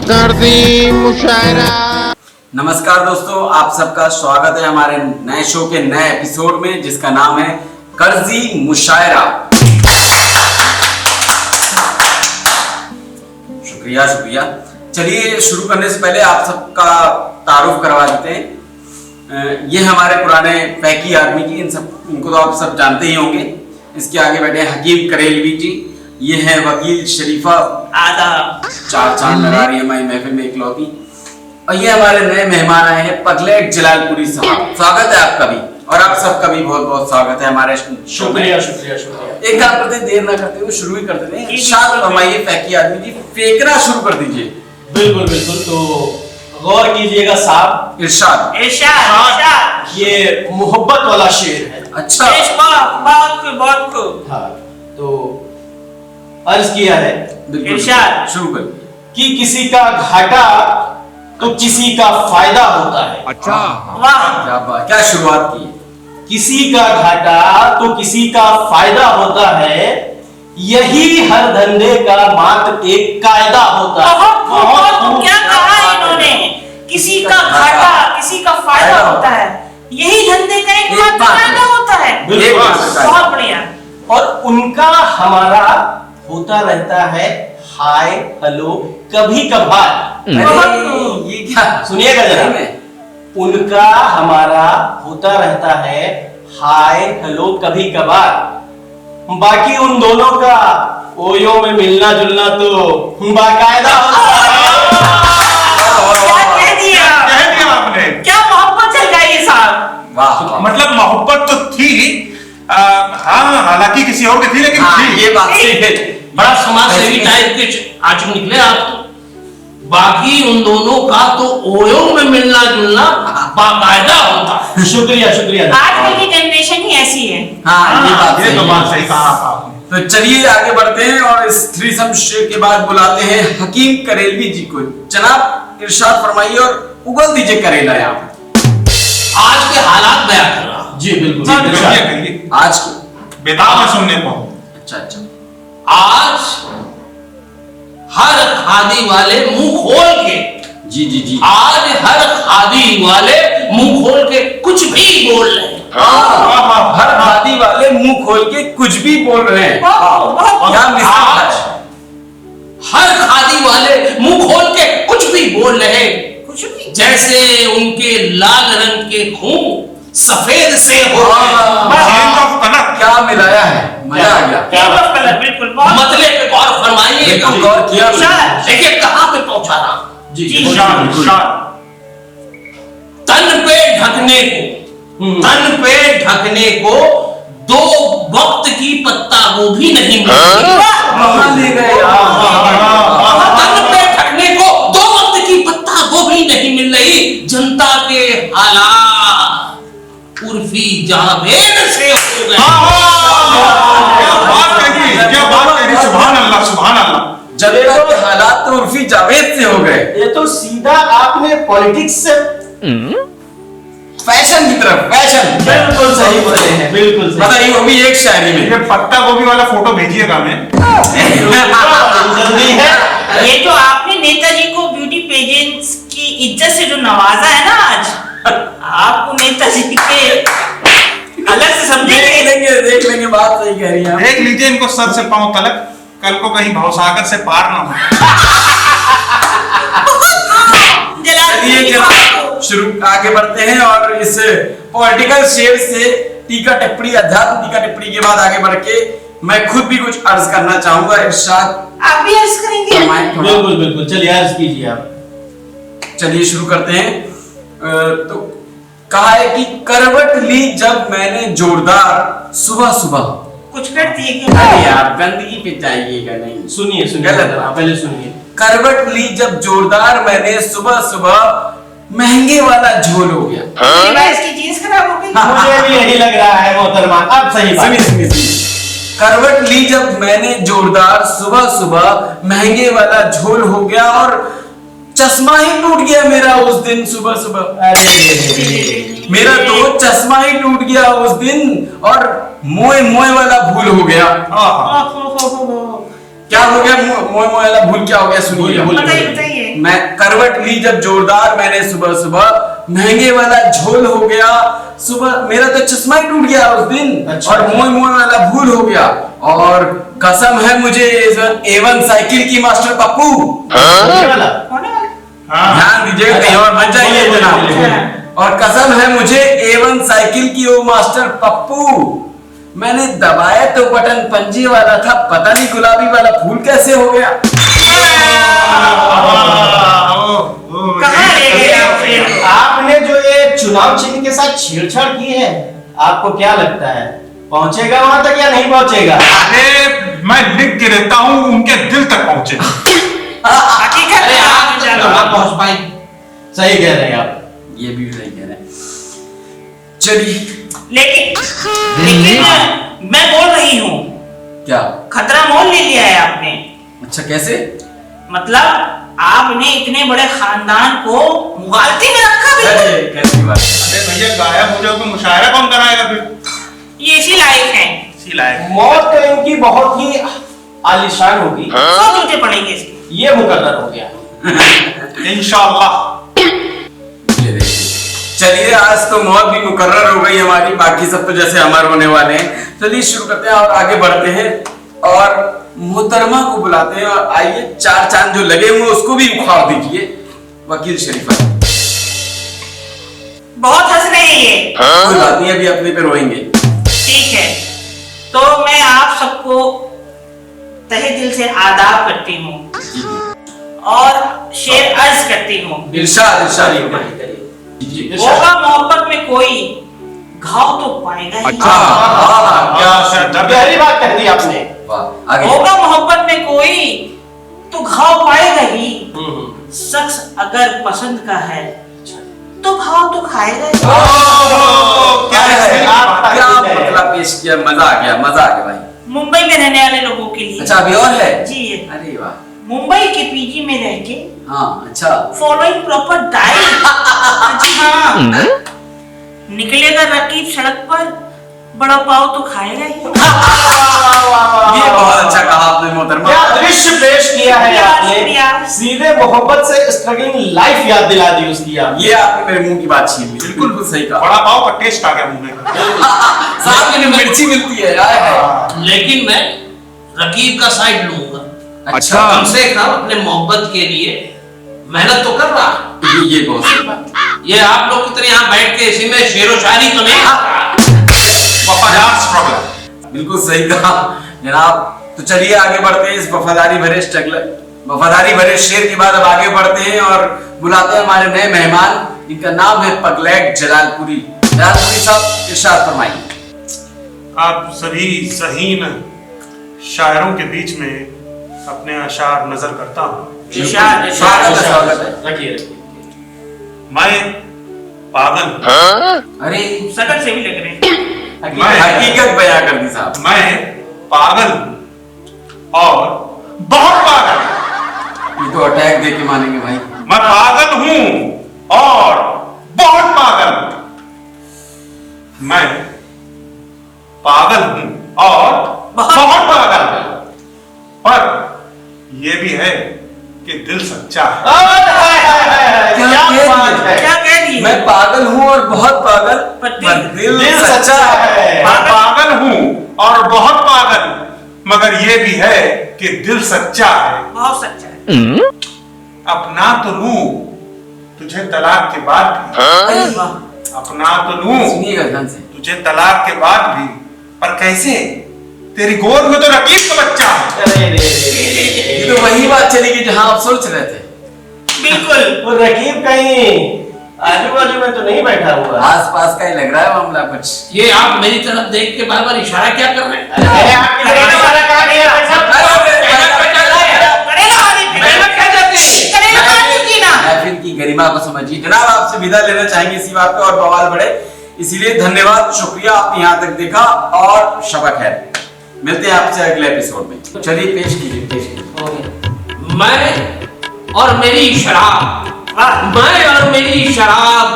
कर्जी मुशायरा। नमस्कार दोस्तों, आप सबका स्वागत है हमारे नए शो के नए एपिसोड में जिसका नाम है कर्जी मुशायरा। शुक्रिया शुक्रिया। चलिए शुरू करने से पहले आप सबका तारुफ करवा देते हैं। ये हमारे पुराने फैकी आदमी जी, इनको तो आप सब जानते ही होंगे। इसके आगे बैठे हकीम करेलवी जी, ये है वकील शरीफा आदा, चार चांद लगा रही है हमारी महफिल में इकलौती। और ये हमारे नए मेहमान आए हैं पगलेट जलालपुरी साहब। स्वागत है आपका भी और आप सबका भी बहुत बहुत स्वागत है हमारे शो में। शुक्रिया शुक्रिया शुक्रिया। एक काम करते हैं, देर ना करते हुए शुरू ही कर देते हैं। इरशाद फरमाइए फैकी आदमी जी, फेंकना शुरू कर दीजिए। बिल्कुल बिल्कुल, तो गौर कीजिएगा साहब। इरशाद इरशाद ये मोहब्बत वाला शेर है। अच्छा, बहुत खूब। हाँ, तो अर्ज किया है इरशाद शुरू कर कि किसी का घाटा तो किसी का फायदा होता है। अच्छा वाह, क्या शुरुआत की। किसी का घाटा तो किसी का फायदा होता है, यही हर धंधे का मात्र एक कायदा होता है। बहुत क्या कहा इन्होंने, किसी का घाटा किसी का फायदा होता है, यही धंधे का एक मात्र कायदा होता है। बहुत बढ़िया। और उनका हमारा होता रहता है हाय हेलो कभी कभार। ये क्या, सुनिएगा जरा, उनका हमारा होता रहता है हाय हेलो कभी कभार, बाकी उन दोनों का ओयो में मिलना जुलना तो बाकायदा होता है। क्या कह दिया आपने? क्या मोहब्बत चल गई है साहब। वाह, मतलब मोहब्बत तो थी, हाँ, हालांकि किसी और की थी, लेकिन थी। ये बात सही है। बड़ा समाज सेवी टाइप के आज निकले आप तो। बाकी उन दोनों का तो ओयो में मिलना जुलना बाकायदा होता। शुक्रिया शुक्रिया। आजकल की जनरेशन ही ऐसी है। हाँ, ये बात ये तो सही बात है। सही कहा आपने। तो चलिए आगे बढ़ते हैं और इस थ्रीसम शेर के बाद बुलाते हैं हकीम करेलवी जी को। जनाब इरशाद फरमाइए और उगल दीजिए करेला यहाँ पे। आज के हालात बयां कर रहा हूं। जी बिल्कुल। कहिए, आज बेताब में सुनने को। अच्छा अच्छा, आज हर खादी वाले मुंह खोल के, जी जी जी, आज हर खादी वाले मुंह खोल के कुछ भी बोल रहे हैं। हर खादी वाले मुंह खोल के कुछ भी बोल रहे हैं। क्या मिसाल आज है। हर खादी वाले मुंह खोल के कुछ भी बोल रहे हैं, कुछ भी। जैसे उनके लाल रंग के खून सफेद से हो Change of color। क्या मिलाया है, मजा आ गया। क्या बात। कलर बिल्कुल बहुत। मतले पे गौर फरमाइए। बिल्कुल गौर किया मैंने। देखिए कहां पे पहुंचा रहा। जी जी। शान, शान। तन पे ढकने को, तन पे ढकने को दो वक्त की पत्ता गोभी नहीं मिलती। कहाँ ले गए आप? तन पे ढकने को दो वक्त की पत्ता गोभी नहीं मिल रही। जनता के हालात उर्फी जावेद से हो गए। क्या बात कही, क्या बात कही, सुभान अल्लाह, सुभान अल्लाह। जनता के हालात तो उर्फी जावेद से हो गए। ये तो सीधा आपने पॉलिटिक्स से फैशन की तरफ, फैशन। बिल्कुल सही बोले हैं। बिल्कुल सही। बताइए, वो भी एक शायरी में। ये पत्ता गोभी वाला फोटो भेजिएगा हमें। जल्दी है। ये जो आपने नेताजी को ब्यूटी पेजेंट्स की इज्जत से जो नवाजा है ना आज, आपको नेताजी के अलग से समझेंगे। देख लेंगे, बात सही कह रही है। देख लीजिए इनको सर से पांव तलक, कल को कहीं भवसागर से पार ना हो। चलिए जनाब शुरू आगे बढ़ते हैं और इस पॉलिटिकल शेर से टीका टिप्पणी, अध्यात्म टीका टिप्पणी के बाद आगे बढ़ के मैं खुद भी कुछ अर्ज करना चाहूंगा। इरशाद आप भी अर्ज करेंगे। बिल्कुल बिल्कुल, चलिए अर्ज कीजिए आप। चलिए शुरू करते हैं। तो कहा है कि करवट ली जब मैंने जोरदार सुबह सुबह। कुछ कर दिए अरे यार, गंदगी पे जाइएगा नहीं। सुनिए सुनिए, गलत बात। पहले सुनिए। करवट ली जब जोरदार मैंने सुबह सुबह, महंगे वाला झोल हो गया। इसकी जीन्स खराब हो गई। मुझे भी यही लग रहा है मोहतरमा, अब सही बात। सुनिए सुनिए सुनिए। करवट ली जब मैंने जोरदार सुबह सुबह, महंगे वाला झोल हो गया और चश्मा ही टूट गया मेरा उस दिन सुबह सुबह। अरे मेरा तो चश्मा ही टूट गया उस दिन और मोए मोए वाला भूल हो गया। हाँ, हो। क्या क्या हो गया मोए मोए वाला भूल क्या हो गया सुनिए। बताइए बताइए। मैं करवट ली जब जोरदार मैंने सुबह सुबह महंगे वाला झोल हो गया सुबह मेरा तो चश्मा ही टूट गया उस दिन। अच्छा। और मोए मोए वाला भूल हो गया और कसम है मुझे A1 साइकिल की मास्टर पप्पू। होने वाला? होने वाला? हाँ ध्यान दीजिएगा कहीं और मत जाइए जनाब। और कसम है मुझे A1 साइकिल की वो मास्टर पप्पू मैंने दबाया तो बटन पंजे वाला था पता नहीं गुलाबी वाला फूल कैसे हो गया। कहाँ ले गए आप फिर? आपने जो ये चुनाव चिन्ह के साथ छेड़छाड़ की है, आपको क्या लगता है पहुंचेगा वहां तक या नहीं पहुंचेगा? अरे मैं लिख के देता हूँ उनके दिल तक पहुंचे। हकीकत अरे में आप आप तो जानो। ना पहुंच पाई। सही कह रहे हैं आप। ये भी सही कह रहे हैं। चलिए लेकिन मैं बोल रही हूँ क्या खतरा मोल ले लिया है आपने। अच्छा कैसे? मतलब आपने इतने बड़े खानदान को मुगालती में रखा बिल्कुल। कैसी बात? अरे भैया गायब हो जाओ तो मुशायरा कौन कराएगा फिर? ये इसी लायक है। इसी लायक। मौत तो इनकी बहुत ही आलीशान होगी, 100 जूते पड़ेंगे इसके। ये मुकर्रर हो गया। इंशाअल्लाह। ये देखिए। चलिए आज तो मौत भी मुकर्रर हो गई हमारी बाकी सब तो जैसे अमर होने वाले हैं। चलिए शुरू करते हैं और आगे बढ़ते हैं और मोहतरमा को बुलाते हैं और आइए चार चांद जो लगे हुए उसको भी उखाड़ दीजिए। वकील शरीफा बहुत हंस रहे हैं ये। कोई बात नहीं अभी अपने पे रोएंगे। ठीक है तो मैं आप सबको तहे दिल से आदाब करती हूँ और शेर अर्ज करती हूँ। इरशाद इरशाद जी। होगा मोहब्बत में कोई घाव तो पाएगा ही। अच्छा क्या क्या पहली बात कह दी आपने। वाह आगे होगा मोहब्बत में कोई तो घाव पाएगा ही। शख्स अगर पसंद का है तो भाव तो खाएगा ही। क्या है आप क्या तारीफ है। मतलब पेश किया मजा आ गया भाई। मुंबई में रहने वाले लोगों के लिए। अच्छा अभी और है जी अरे वाह मुंबई के पीजी में रह के हाँ अच्छा फॉलोइंग प्रॉपर डाइट। जी हाँ निकलेगा रकीब सड़क पर बड़ा पाव तो खाएगा ही। ये बहुत अच्छा कहा आपने मोहतरमा। क्या दृश्य पेश किया है आपने। शुक्रिया। सीधे मोहब्बत से स्ट्रगलिंग लाइफ याद दिला दी उसकी आपने। ये आपने मेरे मुंह की बात छीन ली बिल्कुल सही कहा। बड़ा पाव का टेस्ट आ गया मुंह में। साथ में मिर्ची मिलती है यार। लेकिन मैं रकीब का साइड लूंगा। अच्छा कम से कम अपने मोहब्बत के लिए मेहनत तो कर रहा है। ये बहुत सही बात। ये आप लोग की तरह यहाँ बैठ के इसी में शेरो शायरी तो नहीं वफादार स्ट्रगलर। बिल्कुल सही कहा जनाब। तो चलिए आगे बढ़ते हैं इस वफादारी भरे शेर के बाद अब आगे बढ़ते हैं और बुलाते हैं हमारे नए मेहमान। इनका नाम है पगलैट जलालपुरी। जलालपुरी साहब इरशाद फरमाइए। आप सभी सहीन शायरों के बीच में अपने अशार नजर करता हूँ। स्वागत है। रखिए मैं पागल अरे शकल से भी लग रहे हैं। हकीकत बयां कर दी साहब। मैं पागल हूं और बहुत पागल। ये तो अटैक दे के मानेंगे भाई। मैं पागल हूं और बहुत पागल। मैं पागल हूं और बहुत पागल। पर यह भी है कि दिल सच्चा है। क्या बात है। क्या कह दिए? मैं पागल हूँ और बहुत पागल पर दिल दिल सच्चा है। मैं पागल हूं और बहुत पागल मगर यह भी है कि दिल सच्चा है। बहुत सच्चा है। अपना तो लूं तुझे तलाक के बाद भी। अरे वाह। अपना तो लूं सुनिएगा ध्यान से। तुझे तलाक के बाद भी पर कैसे तेरी गोद में तो रकीब का बच्चा है। ये तो वही बात चलेगी जहां आप सोच रहे थे। बिल्कुल। वो रकीब कहीं आजू बाजू में तो नहीं बैठा हुआ। आस पास का ही लग रहा है मामला कुछ। ये आप मेरी तरफ देख के बार बार इशारा क्या कर रहे हैं? अरे आपकी तरफ इशारा कहाँ गया? महफिल की गरिमा को समझिए। जनाब आपसे विदा लेना चाहेंगे इसी बात पे और बवाल बढ़े इसीलिए धन्यवाद शुक्रिया आपने यहाँ तक देखा और शबा खैर। मिलते हैं आपसे अगले एपिसोड में। चलिए पेश कीजिए। मैं और मेरी शराब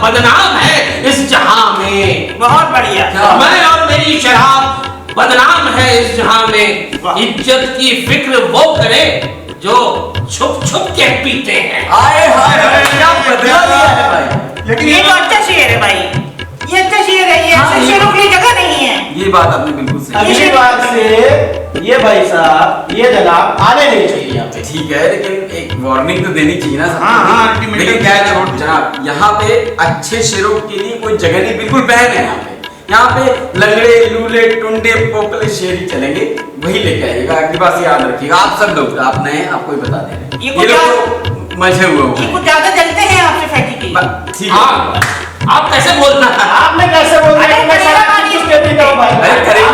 बदनाम है इस जहां में। बहुत बढ़िया। मैं और मेरी शराब बदनाम है इस जहां में। वाह। इज्जत की फिक्र वो करे जो छुप छुप के पीते हैं। आए हाय हाय, क्या बदला दिया है भाई। लेकिन ये तो अच्छा शेर है भाई, ये अच्छा शेर है, ये ऐसे शेरों के लिए जगह नहीं है। ये बात आपने बिल्कुल सही अगली की। बार से ये भाई साहब, ये जनाब आने नहीं चाहिए यहाँ पे। ठीक है, लेकिन एक वार्निंग तो देनी चाहिए ना सबको। हाँ, ultimately लेकिन क्या है जनाब, यहाँ पे अच्छे शेरों के लिए कोई जगह नहीं, बिल्कुल बैन है यहाँ पे लंगड़े लूले टुंडे पोपले शेर ही चलेंगे, वही लेके आइएगा। अगली बार से याद रखिएगा। आप सब लोग, आप नए हैं, आपको ही बता दे रहे हैं। ये ये कुछ लोग तो मजे हुए ये कुछ ज्यादा जलते हैं आपसे फैकी की। ठीक है। हाँ, आप कैसे बोल रहे हैं? आपने कैसे बोल अरे दिया? मैं करेगा सारा नहीं। कुछ कहती हूँ भाई। अरे करेगा